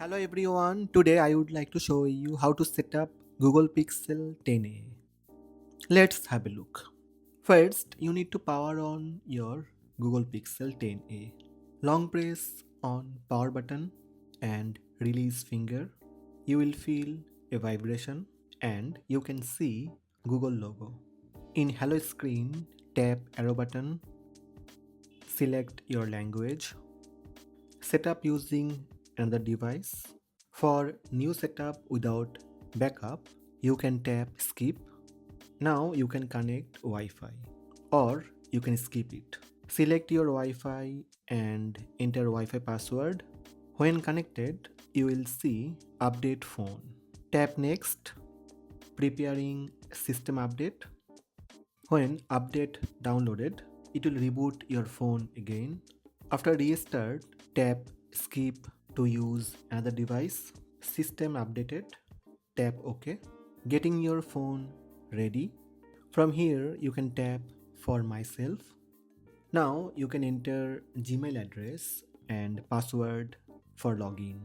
Hello everyone, today I would like to show you how to set up Google Pixel 10a. Let's have a look. First, you need to power on your Google Pixel 10a. Long press on power button and release finger. You will feel a vibration and you can see Google logo. In hello screen, tap arrow button, select your language, set up using another device. For new setup without backup, you can tap skip. Now you can connect Wi-Fi or you can skip it. Select your Wi-Fi and enter Wi-Fi password. When connected, you will see update phone. Tap next, preparing system update. When update downloaded, it will reboot your phone again. After restart, tap skip to use another device. System updated, tap OK. Getting your phone ready. From here you can tap for myself. Now you can enter Gmail address and password for login.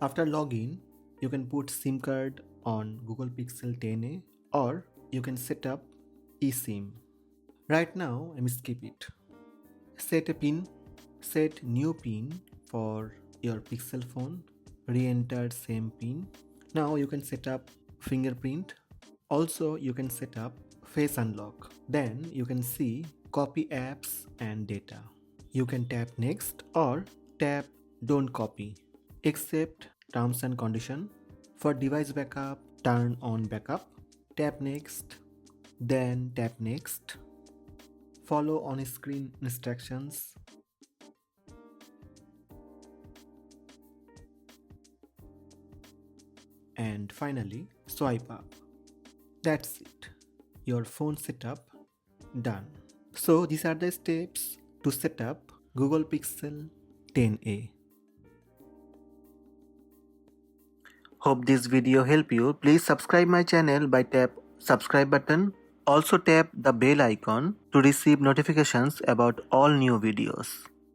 After login, you can put SIM card on Google Pixel 10a or you can set up eSIM. Right now I'm skip it. Set a pin. Set new pin for your Pixel phone. Re-enter same pin. Now you can set up fingerprint. Also you can set up face unlock. Then you can see copy apps and data. You can tap next or tap don't copy. Accept terms and condition. For device backup, turn on backup. Tap next. Then tap next. Follow on screen instructions. And finally swipe up. That's it. Your phone setup done. So these are the steps to set up Google Pixel 10a. Hope this video helped you. Please subscribe my channel by tap subscribe button. Also tap the bell icon to receive notifications about all new videos.